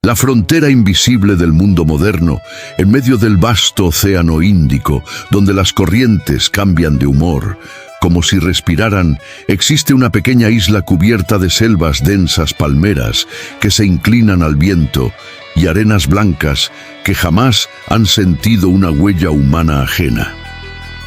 La frontera invisible del mundo moderno, en medio del vasto océano Índico, donde las corrientes cambian de humor, como si respiraran, existe una pequeña isla cubierta de selvas densas palmeras que se inclinan al viento y arenas blancas que jamás han sentido una huella humana ajena.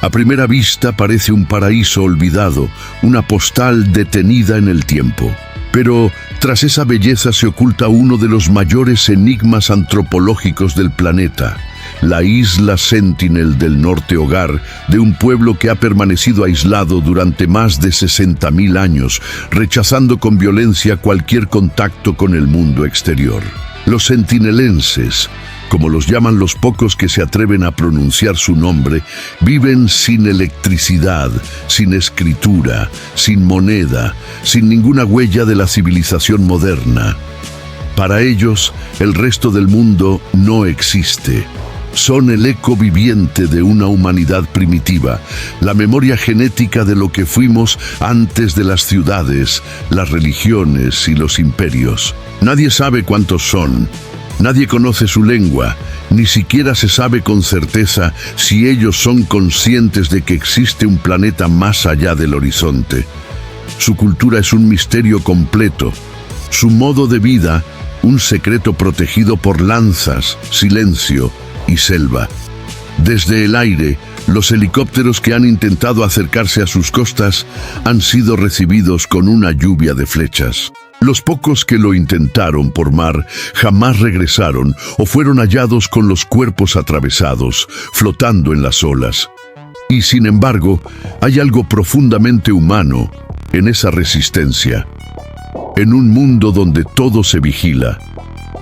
A primera vista parece un paraíso olvidado, una postal detenida en el tiempo. Pero tras esa belleza se oculta uno de los mayores enigmas antropológicos del planeta, la isla Sentinel del Norte, hogar de un pueblo que ha permanecido aislado durante más de 60.000 años, rechazando con violencia cualquier contacto con el mundo exterior. Los sentinelenses, como los llaman los pocos que se atreven a pronunciar su nombre, viven sin electricidad, sin escritura, sin moneda, sin ninguna huella de la civilización moderna. Para ellos, el resto del mundo no existe. Son el eco viviente de una humanidad primitiva, la memoria genética de lo que fuimos antes de las ciudades, las religiones y los imperios. Nadie sabe cuántos son. Nadie conoce su lengua, ni siquiera se sabe con certeza si ellos son conscientes de que existe un planeta más allá del horizonte. Su cultura es un misterio completo, su modo de vida, un secreto protegido por lanzas, silencio y selva. Desde el aire, los helicópteros que han intentado acercarse a sus costas han sido recibidos con una lluvia de flechas. Los pocos que lo intentaron por mar jamás regresaron o fueron hallados con los cuerpos atravesados, flotando en las olas. Y sin embargo, hay algo profundamente humano en esa resistencia. En un mundo donde todo se vigila,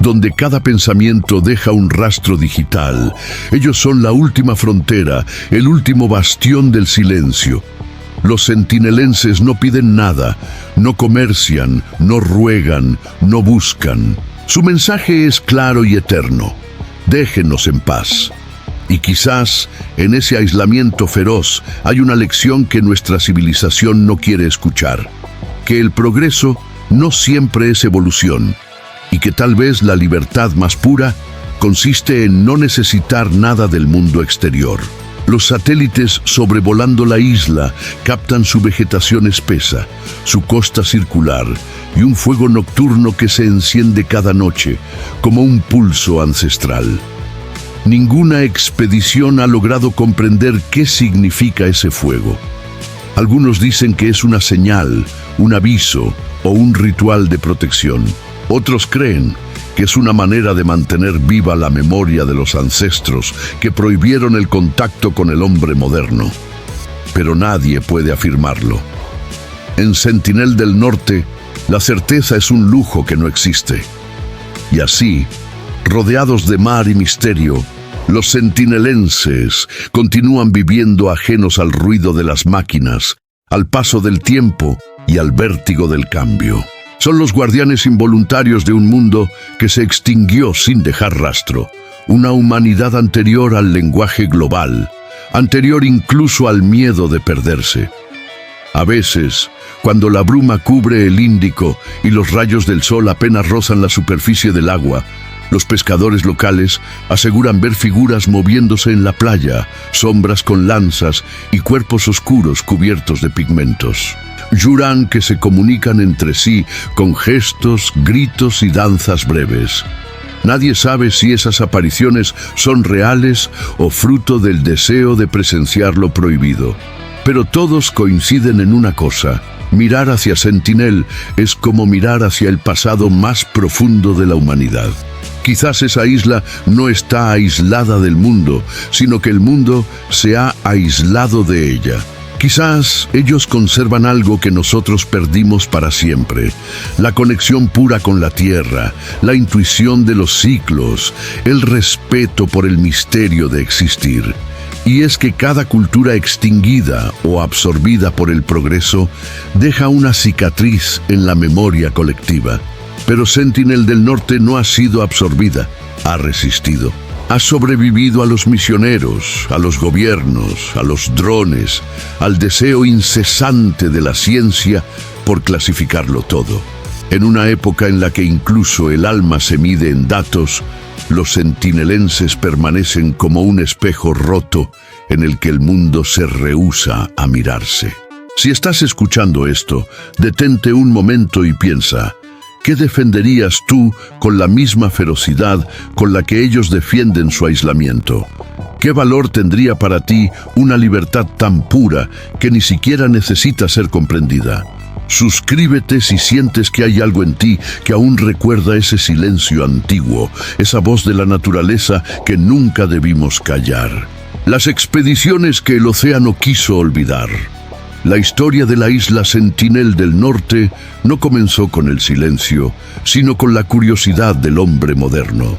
donde cada pensamiento deja un rastro digital, ellos son la última frontera, el último bastión del silencio. Los sentinelenses no piden nada, no comercian, no ruegan, no buscan. Su mensaje es claro y eterno: déjenos en paz. Y quizás en ese aislamiento feroz hay una lección que nuestra civilización no quiere escuchar: que el progreso no siempre es evolución, y que tal vez la libertad más pura consiste en no necesitar nada del mundo exterior. Los satélites sobrevolando la isla captan su vegetación espesa, su costa circular y un fuego nocturno que se enciende cada noche como un pulso ancestral. Ninguna expedición ha logrado comprender qué significa ese fuego. Algunos dicen que es una señal, un aviso o un ritual de protección. Otros creen que es una manera de mantener viva la memoria de los ancestros que prohibieron el contacto con el hombre moderno. Pero nadie puede afirmarlo. En Sentinel del Norte, la certeza es un lujo que no existe. Y así, rodeados de mar y misterio, los sentinelenses continúan viviendo ajenos al ruido de las máquinas, al paso del tiempo y al vértigo del cambio. Son los guardianes involuntarios de un mundo que se extinguió sin dejar rastro, una humanidad anterior al lenguaje global, anterior incluso al miedo de perderse. A veces, cuando la bruma cubre el Índico y los rayos del sol apenas rozan la superficie del agua, los pescadores locales aseguran ver figuras moviéndose en la playa, sombras con lanzas y cuerpos oscuros cubiertos de pigmentos. Juran que se comunican entre sí con gestos, gritos y danzas breves. Nadie sabe si esas apariciones son reales o fruto del deseo de presenciar lo prohibido. Pero todos coinciden en una cosa: mirar hacia Sentinel es como mirar hacia el pasado más profundo de la humanidad. Quizás esa isla no está aislada del mundo, sino que el mundo se ha aislado de ella. Quizás ellos conservan algo que nosotros perdimos para siempre: la conexión pura con la tierra, la intuición de los ciclos, el respeto por el misterio de existir. Y es que cada cultura extinguida o absorbida por el progreso deja una cicatriz en la memoria colectiva. Pero Sentinel del Norte no ha sido absorbida, ha resistido. Ha sobrevivido a los misioneros, a los gobiernos, a los drones, al deseo incesante de la ciencia por clasificarlo todo. En una época en la que incluso el alma se mide en datos, los centinelenses permanecen como un espejo roto en el que el mundo se rehúsa a mirarse. Si estás escuchando esto, detente un momento y piensa, ¿qué defenderías tú con la misma ferocidad con la que ellos defienden su aislamiento? ¿Qué valor tendría para ti una libertad tan pura que ni siquiera necesita ser comprendida? Suscríbete si sientes que hay algo en ti que aún recuerda ese silencio antiguo, esa voz de la naturaleza que nunca debimos callar. Las expediciones que el océano quiso olvidar. La historia de la isla Sentinel del Norte no comenzó con el silencio, sino con la curiosidad del hombre moderno.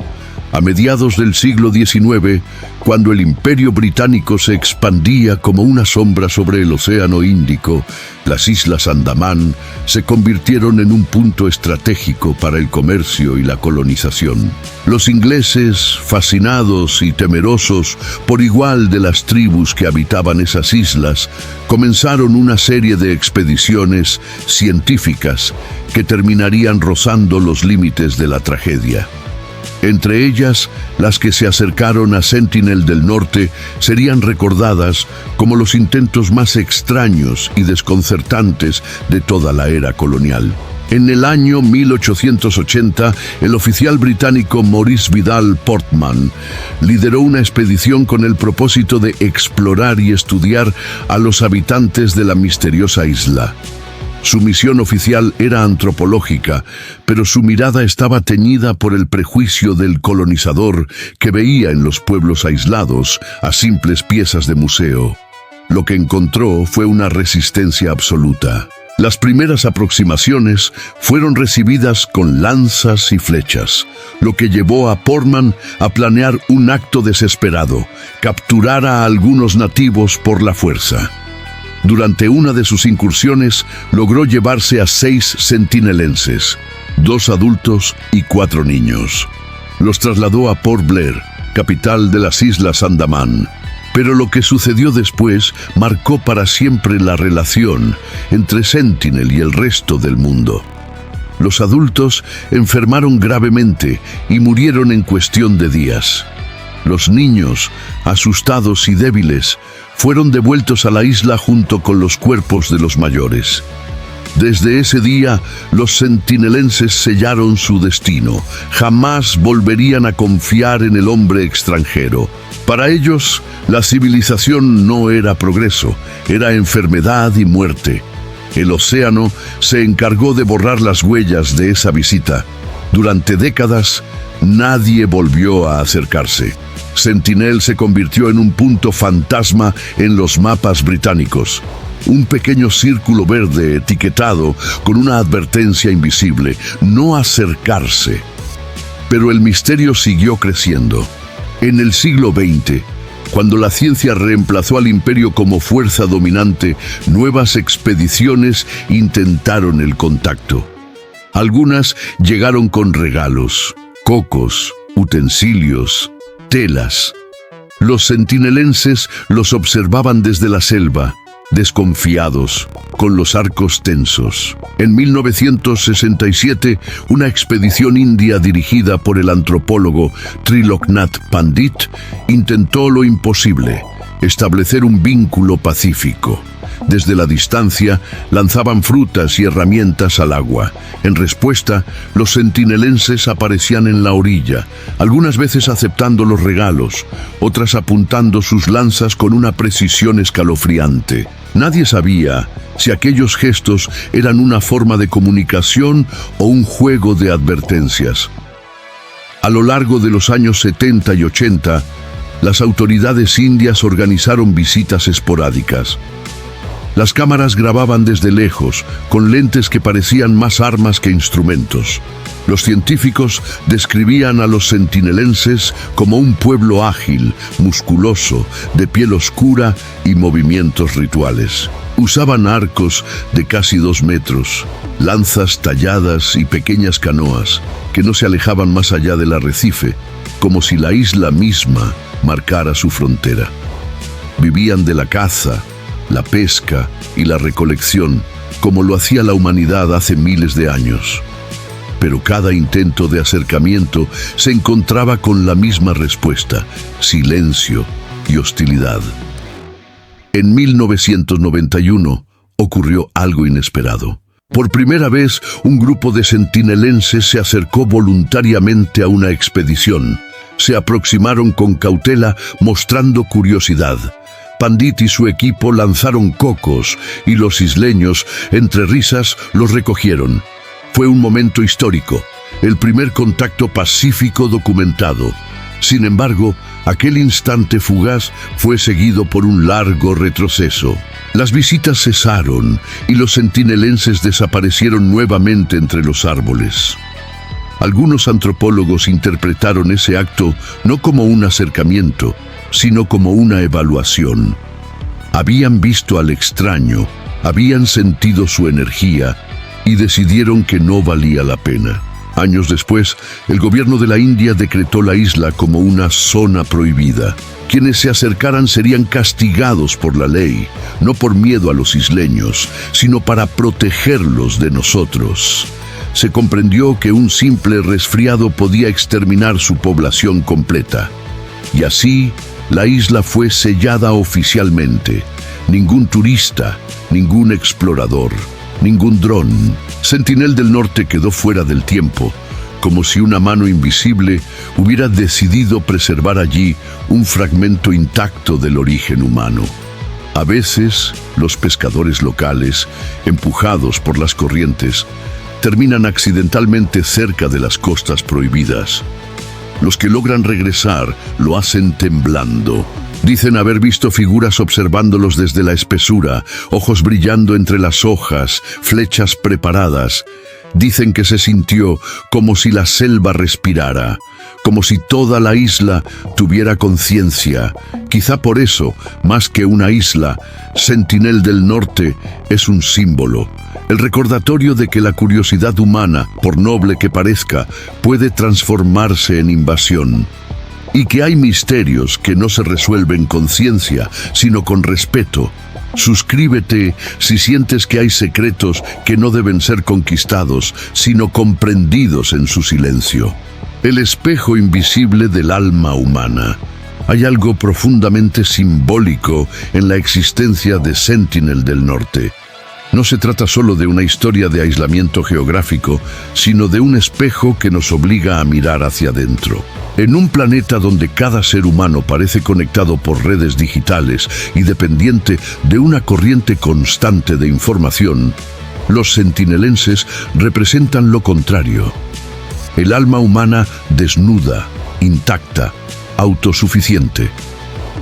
A mediados del siglo XIX, cuando el Imperio Británico se expandía como una sombra sobre el Océano Índico, las Islas Andamán se convirtieron en un punto estratégico para el comercio y la colonización. Los ingleses, fascinados y temerosos por igual de las tribus que habitaban esas islas, comenzaron una serie de expediciones científicas que terminarían rozando los límites de la tragedia. Entre ellas, las que se acercaron a Sentinel del Norte serían recordadas como los intentos más extraños y desconcertantes de toda la era colonial. En el año 1880, el oficial británico Maurice Vidal Portman lideró una expedición con el propósito de explorar y estudiar a los habitantes de la misteriosa isla. Su misión oficial era antropológica, pero su mirada estaba teñida por el prejuicio del colonizador que veía en los pueblos aislados a simples piezas de museo. Lo que encontró fue una resistencia absoluta. Las primeras aproximaciones fueron recibidas con lanzas y flechas, lo que llevó a Portman a planear un acto desesperado: capturar a algunos nativos por la fuerza. Durante una de sus incursiones, logró llevarse a 6 centinelenses, 2 adultos y 4 niños. Los trasladó a Port Blair, capital de las Islas Andamán. Pero lo que sucedió después marcó para siempre la relación entre Sentinel y el resto del mundo. Los adultos enfermaron gravemente y murieron en cuestión de días. Los niños, asustados y débiles, fueron devueltos a la isla junto con los cuerpos de los mayores. Desde ese día, los centinelenses sellaron su destino. Jamás volverían a confiar en el hombre extranjero. Para ellos, la civilización no era progreso, era enfermedad y muerte. El océano se encargó de borrar las huellas de esa visita. Durante décadas, nadie volvió a acercarse. Sentinel se convirtió en un punto fantasma en los mapas británicos. Un pequeño círculo verde etiquetado con una advertencia invisible: no acercarse. Pero el misterio siguió creciendo. En el siglo XX, cuando la ciencia reemplazó al imperio como fuerza dominante, nuevas expediciones intentaron el contacto. Algunas llegaron con regalos, cocos, utensilios, telas. Los centinelenses los observaban desde la selva, desconfiados, con los arcos tensos. En 1967, una expedición india dirigida por el antropólogo Triloknath Pandit intentó lo imposible: establecer un vínculo pacífico. Desde la distancia, lanzaban frutas y herramientas al agua. En respuesta, los centinelenses aparecían en la orilla, algunas veces aceptando los regalos, otras apuntando sus lanzas con una precisión escalofriante. Nadie sabía si aquellos gestos eran una forma de comunicación o un juego de advertencias. A lo largo de los años 70 y 80, las autoridades indias organizaron visitas esporádicas. Las cámaras grababan desde lejos, con lentes que parecían más armas que instrumentos. Los científicos describían a los centinelenses como un pueblo ágil, musculoso, de piel oscura y movimientos rituales. Usaban arcos de casi 2 metros, lanzas talladas y pequeñas canoas que no se alejaban más allá del arrecife, como si la isla misma marcara su frontera. Vivían de la caza, la pesca y la recolección, como lo hacía la humanidad hace miles de años. pero cada intento de acercamiento se encontraba con la misma respuesta: silencio y hostilidad. En 1991 ocurrió algo inesperado. Por primera vez, un grupo de centinelenses se acercó voluntariamente a una expedición. Se aproximaron con cautela, mostrando curiosidad. Pandit y su equipo lanzaron cocos y los isleños, entre risas, los recogieron. Fue un momento histórico, el primer contacto pacífico documentado. Sin embargo, aquel instante fugaz fue seguido por un largo retroceso. Las visitas cesaron y los centinelenses desaparecieron nuevamente entre los árboles. Algunos antropólogos interpretaron ese acto no como un acercamiento, sino como una evaluación. Habían visto al extraño, habían sentido su energía y decidieron que no valía la pena. Años después, el gobierno de la India decretó la isla como una zona prohibida. Quienes se acercaran serían castigados por la ley, no por miedo a los isleños, sino para protegerlos de nosotros. Se comprendió que un simple resfriado podía exterminar su población completa. Y así, la isla fue sellada oficialmente. Ningún turista, ningún explorador, ningún dron. Sentinel del Norte quedó fuera del tiempo, como si una mano invisible hubiera decidido preservar allí un fragmento intacto del origen humano. A veces, los pescadores locales, empujados por las corrientes, terminan accidentalmente cerca de las costas prohibidas. Los que logran regresar lo hacen temblando. Dicen haber visto figuras observándolos desde la espesura, ojos brillando entre las hojas, flechas preparadas. Dicen que se sintió como si la selva respirara, como si toda la isla tuviera conciencia. Quizá por eso, más que una isla, Sentinel del Norte es un símbolo, el recordatorio de que la curiosidad humana, por noble que parezca, puede transformarse en invasión. Y que hay misterios que no se resuelven con ciencia, sino con respeto. Suscríbete si sientes que hay secretos que no deben ser conquistados, sino comprendidos en su silencio. El espejo invisible del alma humana. Hay algo profundamente simbólico en la existencia de Sentinel del Norte. No se trata solo de una historia de aislamiento geográfico, sino de un espejo que nos obliga a mirar hacia adentro. En un planeta donde cada ser humano parece conectado por redes digitales y dependiente de una corriente constante de información, los centinelenses representan lo contrario. El alma humana desnuda, intacta, autosuficiente.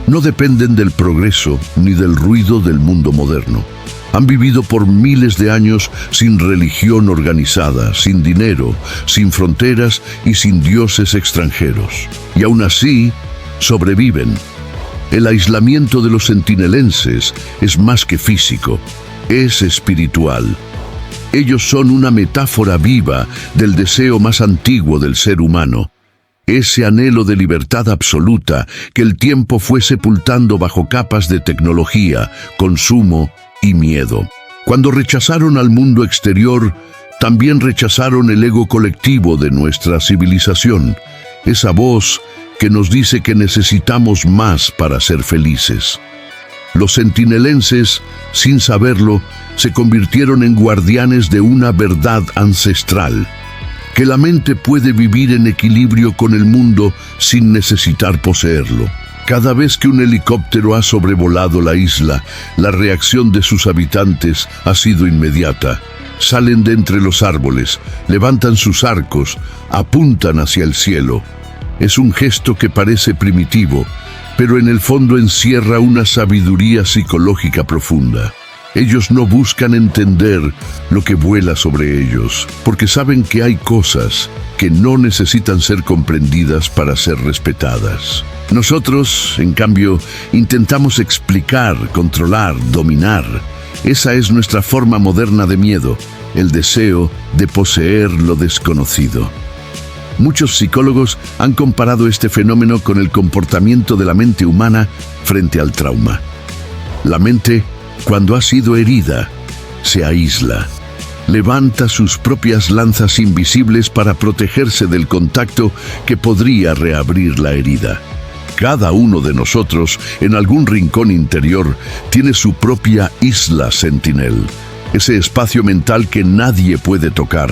No dependen del progreso ni del ruido del mundo moderno. Han vivido por miles de años sin religión organizada, sin dinero, sin fronteras y sin dioses extranjeros. Y aún así, sobreviven. El aislamiento de los centinelenses es más que físico, es espiritual. Ellos son una metáfora viva del deseo más antiguo del ser humano. Ese anhelo de libertad absoluta que el tiempo fue sepultando bajo capas de tecnología, consumo y miedo. Cuando rechazaron al mundo exterior, también rechazaron el ego colectivo de nuestra civilización, esa voz que nos dice que necesitamos más para ser felices. Los centinelenses, sin saberlo, se convirtieron en guardianes de una verdad ancestral, que la mente puede vivir en equilibrio con el mundo sin necesitar poseerlo. Cada vez que un helicóptero ha sobrevolado la isla, la reacción de sus habitantes ha sido inmediata. Salen de entre los árboles, levantan sus arcos, apuntan hacia el cielo. Es un gesto que parece primitivo, pero en el fondo encierra una sabiduría psicológica profunda. Ellos no buscan entender lo que vuela sobre ellos, porque saben que hay cosas que no necesitan ser comprendidas para ser respetadas. Nosotros, en cambio, intentamos explicar, controlar, dominar. Esa es nuestra forma moderna de miedo, el deseo de poseer lo desconocido. Muchos psicólogos han comparado este fenómeno con el comportamiento de la mente humana frente al trauma. La mente, cuando ha sido herida, se aísla. levanta sus propias lanzas invisibles para protegerse del contacto que podría reabrir la herida. Cada uno de nosotros, en algún rincón interior, tiene su propia isla sentinel, ese espacio mental que nadie puede tocar,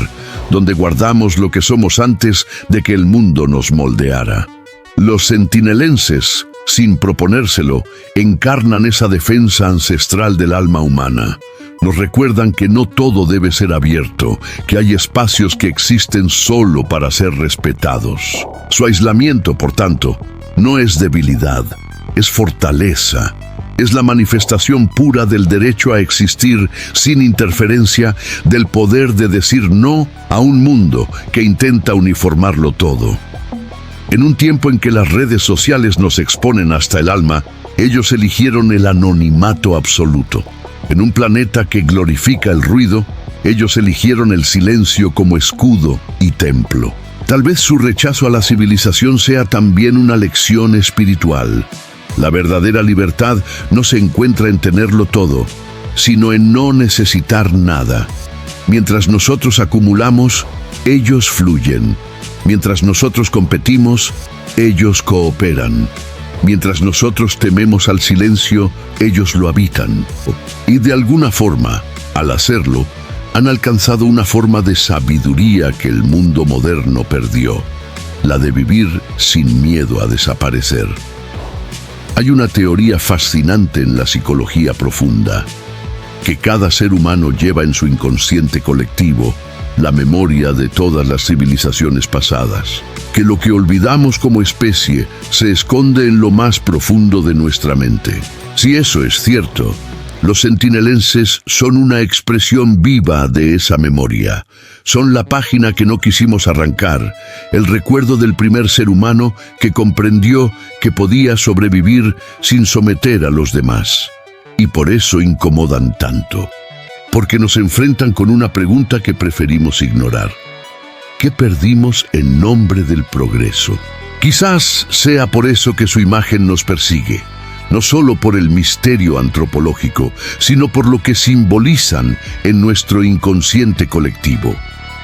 donde guardamos lo que somos antes de que el mundo nos moldeara. Los sentinelenses, sin proponérselo, encarnan esa defensa ancestral del alma humana. Nos recuerdan que no todo debe ser abierto, que hay espacios que existen solo para ser respetados. Su aislamiento, por tanto, no es debilidad, es fortaleza. Es la manifestación pura del derecho a existir sin interferencia, del poder de decir no a un mundo que intenta uniformarlo todo. En un tiempo en que las redes sociales nos exponen hasta el alma, ellos eligieron el anonimato absoluto. En un planeta que glorifica el ruido, ellos eligieron el silencio como escudo y templo. Tal vez su rechazo a la civilización sea también una lección espiritual. La verdadera libertad no se encuentra en tenerlo todo, sino en no necesitar nada. Mientras nosotros acumulamos, ellos fluyen. Mientras nosotros competimos, ellos cooperan. Mientras nosotros tememos al silencio, ellos lo habitan. Y de alguna forma, al hacerlo, han alcanzado una forma de sabiduría que el mundo moderno perdió, la de vivir sin miedo a desaparecer. Hay una teoría fascinante en la psicología profunda, que cada ser humano lleva en su inconsciente colectivo la memoria de todas las civilizaciones pasadas, que lo que olvidamos como especie se esconde en lo más profundo de nuestra mente. Si eso es cierto, los sentinelenses son una expresión viva de esa memoria. Son la página que no quisimos arrancar, el recuerdo del primer ser humano que comprendió que podía sobrevivir sin someter a los demás. Y por eso incomodan tanto, porque nos enfrentan con una pregunta que preferimos ignorar. ¿Qué perdimos en nombre del progreso? Quizás sea por eso que su imagen nos persigue. No solo por el misterio antropológico, sino por lo que simbolizan en nuestro inconsciente colectivo.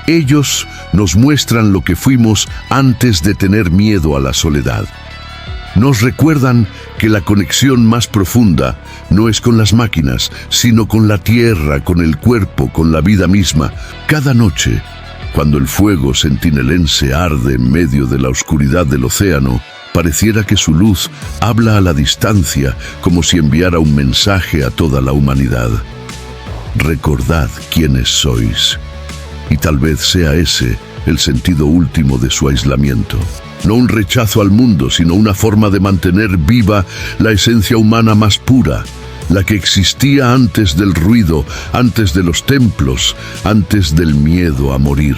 Ellos nos muestran lo que fuimos antes de tener miedo a la soledad. Nos recuerdan que la conexión más profunda no es con las máquinas, sino con la tierra, con el cuerpo, con la vida misma. Cada noche, cuando el fuego sentinelense arde en medio de la oscuridad del océano, pareciera que su luz habla a la distancia, como si enviara un mensaje a toda la humanidad. Recordad quiénes sois. Y tal vez sea ese el sentido último de su aislamiento. No un rechazo al mundo, sino una forma de mantener viva la esencia humana más pura, la que existía antes del ruido, antes de los templos, antes del miedo a morir.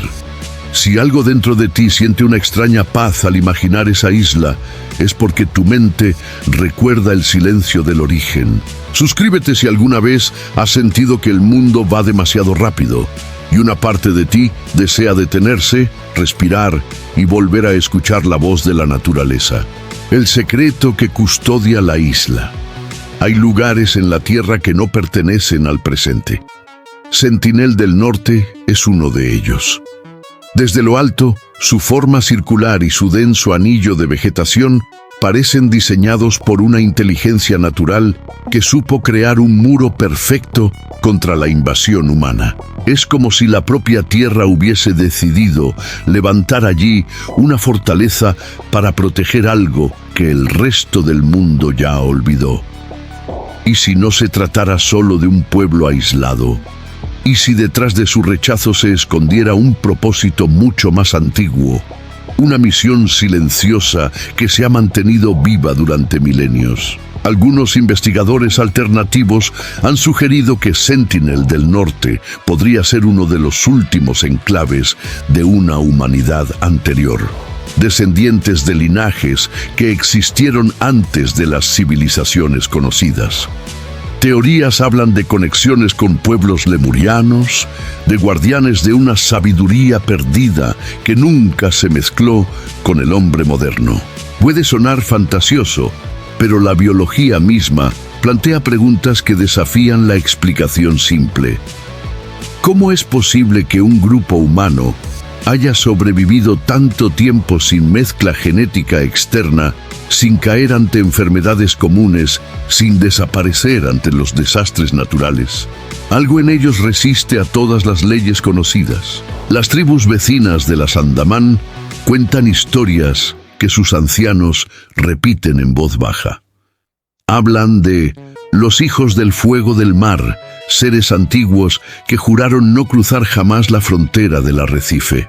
Si algo dentro de ti siente una extraña paz al imaginar esa isla, es porque tu mente recuerda el silencio del origen. Suscríbete si alguna vez has sentido que el mundo va demasiado rápido y una parte de ti desea detenerse, respirar y volver a escuchar la voz de la naturaleza. El secreto que custodia la isla. Hay lugares en la tierra que no pertenecen al presente. Sentinel del Norte es uno de ellos. Desde lo alto, su forma circular y su denso anillo de vegetación parecen diseñados por una inteligencia natural que supo crear un muro perfecto contra la invasión humana. Es como si la propia tierra hubiese decidido levantar allí una fortaleza para proteger algo que el resto del mundo ya olvidó. ¿Y si no se tratara solo de un pueblo aislado? ¿Y si detrás de su rechazo se escondiera un propósito mucho más antiguo? Una misión silenciosa que se ha mantenido viva durante milenios. Algunos investigadores alternativos han sugerido que Sentinel del Norte podría ser uno de los últimos enclaves de una humanidad anterior, descendientes de linajes que existieron antes de las civilizaciones conocidas. Teorías hablan de conexiones con pueblos lemurianos, de guardianes de una sabiduría perdida que nunca se mezcló con el hombre moderno. Puede sonar fantasioso, pero la biología misma plantea preguntas que desafían la explicación simple. ¿Cómo es posible que un grupo humano haya sobrevivido tanto tiempo sin mezcla genética externa, sin caer ante enfermedades comunes, sin desaparecer ante los desastres naturales? Algo en ellos resiste a todas las leyes conocidas. Las tribus vecinas de las Andamán cuentan historias que sus ancianos repiten en voz baja. Hablan de los hijos del fuego del mar, seres antiguos que juraron no cruzar jamás la frontera del arrecife.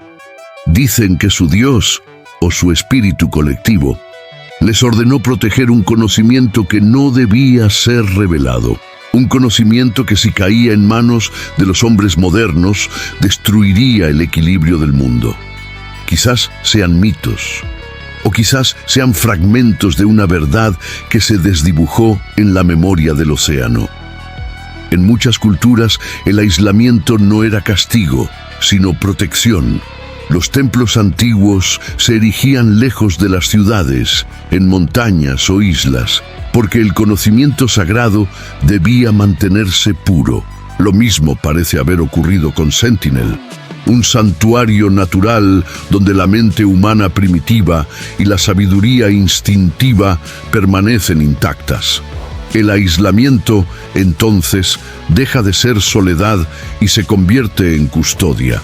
Dicen que su Dios, o su espíritu colectivo, les ordenó proteger un conocimiento que no debía ser revelado. Un conocimiento que, si caía en manos de los hombres modernos, destruiría el equilibrio del mundo. Quizás sean mitos, o quizás sean fragmentos de una verdad que se desdibujó en la memoria del océano. En muchas culturas, el aislamiento no era castigo, sino protección. Los templos antiguos se erigían lejos de las ciudades, en montañas o islas, porque el conocimiento sagrado debía mantenerse puro. Lo mismo parece haber ocurrido con Sentinel, un santuario natural donde la mente humana primitiva y la sabiduría instintiva permanecen intactas. El aislamiento, entonces, deja de ser soledad y se convierte en custodia.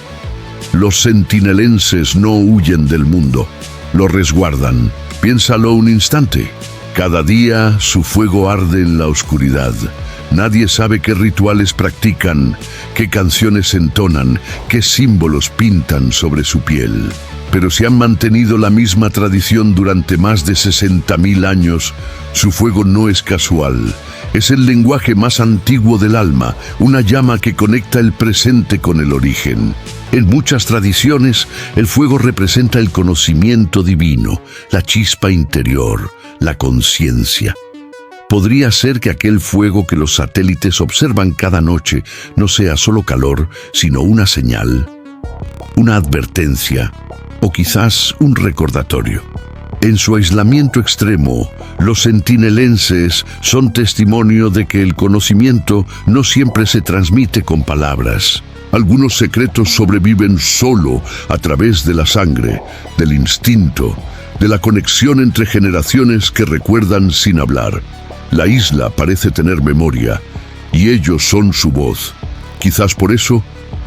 Los sentinelenses no huyen del mundo, lo resguardan. Piénsalo un instante. Cada día su fuego arde en la oscuridad. Nadie sabe qué rituales practican, qué canciones entonan, qué símbolos pintan sobre su piel. Pero si han mantenido la misma tradición durante más de 60.000 años, su fuego no es casual. Es el lenguaje más antiguo del alma, una llama que conecta el presente con el origen. En muchas tradiciones, el fuego representa el conocimiento divino, la chispa interior, la conciencia. ¿Podría ser que aquel fuego que los satélites observan cada noche no sea solo calor, sino una señal, una advertencia o quizás un recordatorio? En su aislamiento extremo, los sentinelenses son testimonio de que el conocimiento no siempre se transmite con palabras. Algunos secretos sobreviven solo a través de la sangre, del instinto, de la conexión entre generaciones que recuerdan sin hablar. La isla parece tener memoria, y ellos son su voz. Quizás por eso,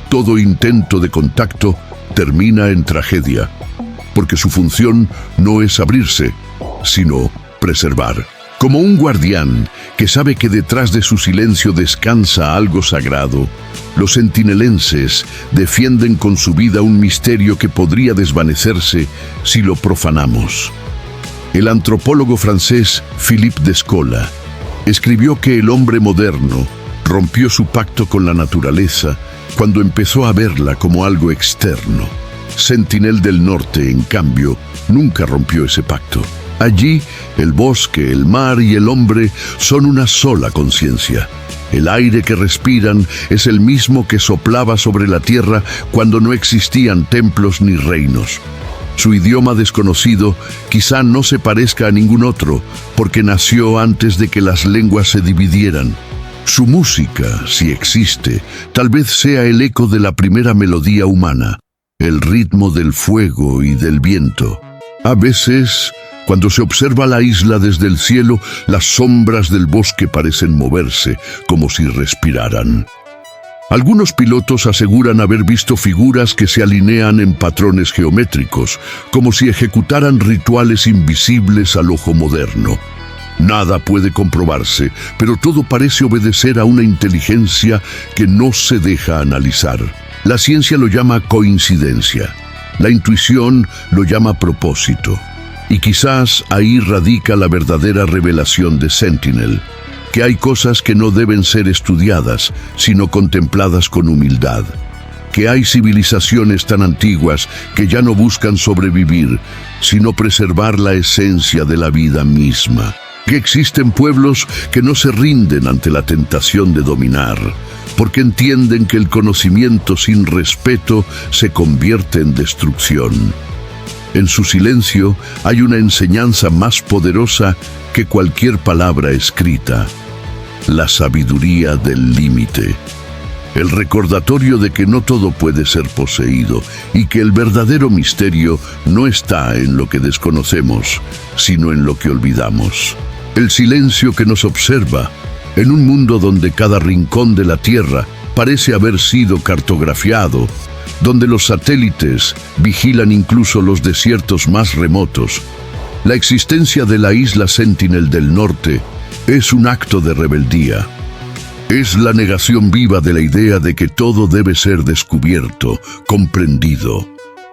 todo intento de contacto termina en tragedia, porque su función no es abrirse, sino preservar. Como un guardián que sabe que detrás de su silencio descansa algo sagrado, los sentinelenses defienden con su vida un misterio que podría desvanecerse si lo profanamos. El antropólogo francés Philippe Descola escribió que el hombre moderno rompió su pacto con la naturaleza cuando empezó a verla como algo externo. Sentinel del Norte, en cambio, nunca rompió ese pacto. Allí, el bosque, el mar y el hombre son una sola conciencia. El aire que respiran es el mismo que soplaba sobre la tierra cuando no existían templos ni reinos. Su idioma desconocido quizá no se parezca a ningún otro, porque nació antes de que las lenguas se dividieran. Su música, si existe, tal vez sea el eco de la primera melodía humana, el ritmo del fuego y del viento. A veces, cuando se observa la isla desde el cielo, las sombras del bosque parecen moverse, como si respiraran. Algunos pilotos aseguran haber visto figuras que se alinean en patrones geométricos, como si ejecutaran rituales invisibles al ojo moderno. Nada puede comprobarse, pero todo parece obedecer a una inteligencia que no se deja analizar. La ciencia lo llama coincidencia, la intuición lo llama propósito, y quizás ahí radica la verdadera revelación de Sentinel, que hay cosas que no deben ser estudiadas, sino contempladas con humildad, que hay civilizaciones tan antiguas que ya no buscan sobrevivir, sino preservar la esencia de la vida misma, que existen pueblos que no se rinden ante la tentación de dominar, porque entienden que el conocimiento sin respeto se convierte en destrucción. En su silencio hay una enseñanza más poderosa que cualquier palabra escrita: la sabiduría del límite. el recordatorio de que no todo puede ser poseído y que el verdadero misterio no está en lo que desconocemos, sino en lo que olvidamos. El silencio que nos observa, en un mundo donde cada rincón de la Tierra parece haber sido cartografiado, donde los satélites vigilan incluso los desiertos más remotos, la existencia de la isla Sentinel del Norte es un acto de rebeldía. Es la negación viva de la idea de que todo debe ser descubierto, comprendido,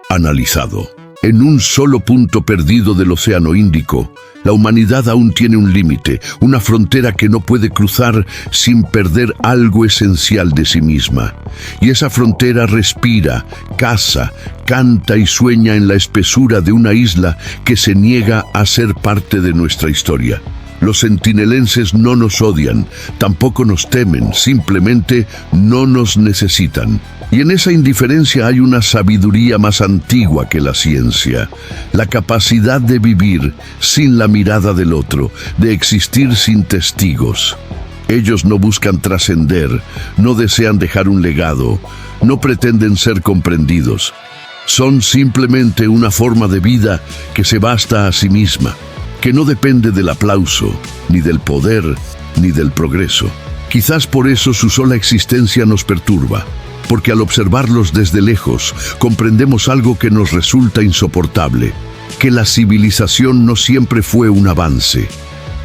analizado. En un solo punto perdido del Océano Índico, la humanidad aún tiene un límite, una frontera que no puede cruzar sin perder algo esencial de sí misma. Y esa frontera respira, caza, canta y sueña en la espesura de una isla que se niega a ser parte de nuestra historia. Los sentinelenses no nos odian, tampoco nos temen, simplemente no nos necesitan. Y en esa indiferencia hay una sabiduría más antigua que la ciencia, la capacidad de vivir sin la mirada del otro, de existir sin testigos. Ellos no buscan trascender, no desean dejar un legado, no pretenden ser comprendidos. Son simplemente una forma de vida que se basta a sí misma, que no depende del aplauso, ni del poder, ni del progreso. Quizás por eso su sola existencia nos perturba, porque al observarlos desde lejos comprendemos algo que nos resulta insoportable, que la civilización no siempre fue un avance,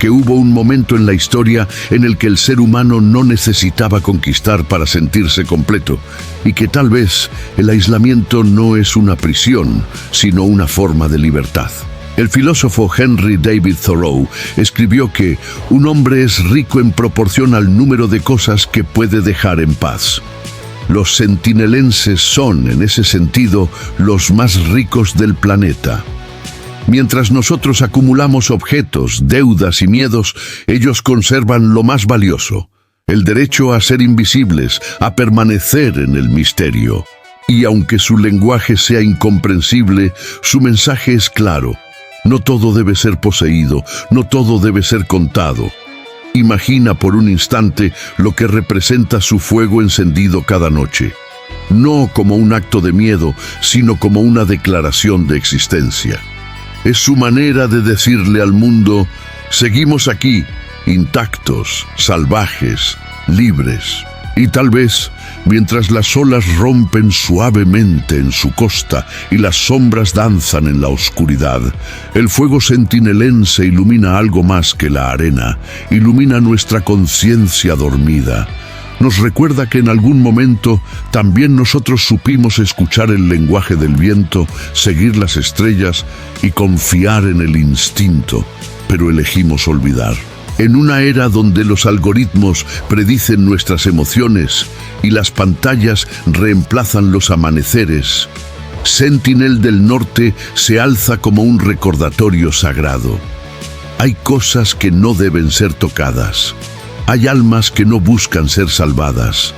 que hubo un momento en la historia en el que el ser humano no necesitaba conquistar para sentirse completo, y que tal vez el aislamiento no es una prisión, sino una forma de libertad. El filósofo Henry David Thoreau escribió que un hombre es rico en proporción al número de cosas que puede dejar en paz. Los sentinelenses son, en ese sentido, los más ricos del planeta. Mientras nosotros acumulamos objetos, deudas y miedos, ellos conservan lo más valioso, el derecho a ser invisibles, a permanecer en el misterio. Y aunque su lenguaje sea incomprensible, su mensaje es claro. No todo debe ser poseído, no todo debe ser contado. Imagina por un instante lo que representa su fuego encendido cada noche. No como un acto de miedo, sino como una declaración de existencia. Es su manera de decirle al mundo: seguimos aquí, intactos, salvajes, libres. Y tal vez, mientras las olas rompen suavemente en su costa y las sombras danzan en la oscuridad, el fuego sentinelense ilumina algo más que la arena, ilumina nuestra conciencia dormida. Nos recuerda que en algún momento también nosotros supimos escuchar el lenguaje del viento, seguir las estrellas y confiar en el instinto, pero elegimos olvidar. En una era donde los algoritmos predicen nuestras emociones y las pantallas reemplazan los amaneceres, Sentinel del Norte se alza como un recordatorio sagrado. Hay cosas que no deben ser tocadas. Hay almas que no buscan ser salvadas.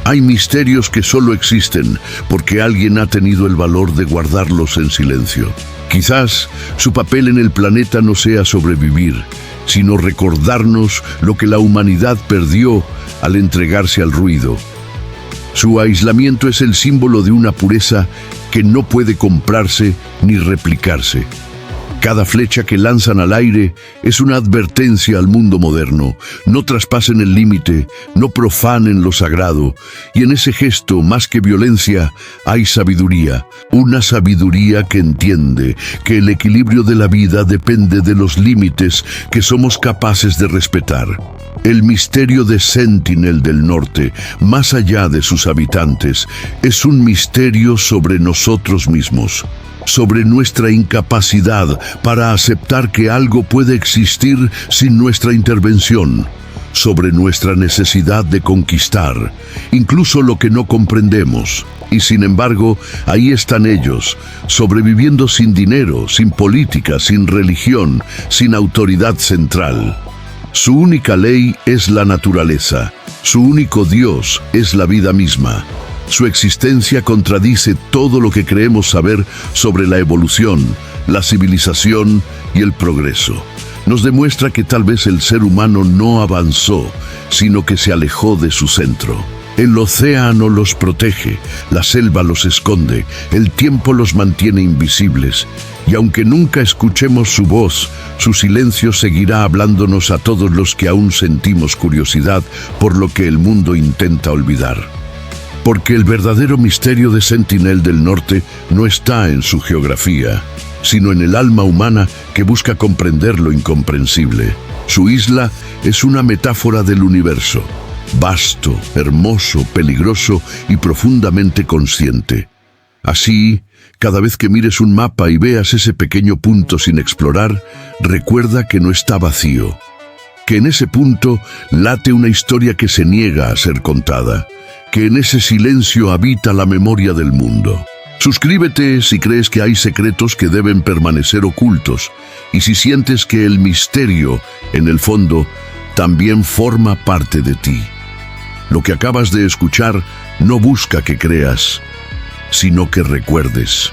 Hay misterios que solo existen porque alguien ha tenido el valor de guardarlos en silencio. Quizás su papel en el planeta no sea sobrevivir, sino recordarnos lo que la humanidad perdió al entregarse al ruido. Su aislamiento es el símbolo de una pureza que no puede comprarse ni replicarse. Cada flecha que lanzan al aire es una advertencia al mundo moderno. No traspasen el límite, no profanen lo sagrado. Y en ese gesto, más que violencia, hay sabiduría. Una sabiduría que entiende que el equilibrio de la vida depende de los límites que somos capaces de respetar. El misterio de Sentinel del Norte, más allá de sus habitantes, es un misterio sobre nosotros mismos, sobre nuestra incapacidad para aceptar que algo puede existir sin nuestra intervención, sobre nuestra necesidad de conquistar, incluso lo que no comprendemos. Y sin embargo, ahí están ellos, sobreviviendo sin dinero, sin política, sin religión, sin autoridad central. Su única ley es la naturaleza, su único Dios es la vida misma. Su existencia contradice todo lo que creemos saber sobre la evolución, la civilización y el progreso. Nos demuestra que tal vez el ser humano no avanzó, sino que se alejó de su centro. El océano los protege, la selva los esconde, el tiempo los mantiene invisibles. Y aunque nunca escuchemos su voz, su silencio seguirá hablándonos a todos los que aún sentimos curiosidad por lo que el mundo intenta olvidar. Porque el verdadero misterio de Sentinel del Norte no está en su geografía, sino en el alma humana que busca comprender lo incomprensible. Su isla es una metáfora del universo, vasto, hermoso, peligroso y profundamente consciente. Así, cada vez que mires un mapa y veas ese pequeño punto sin explorar, recuerda que no está vacío, que en ese punto late una historia que se niega a ser contada, que en ese silencio habita la memoria del mundo. Suscríbete si crees que hay secretos que deben permanecer ocultos y si sientes que el misterio, en el fondo, también forma parte de ti. Lo que acabas de escuchar no busca que creas, sino que recuerdes.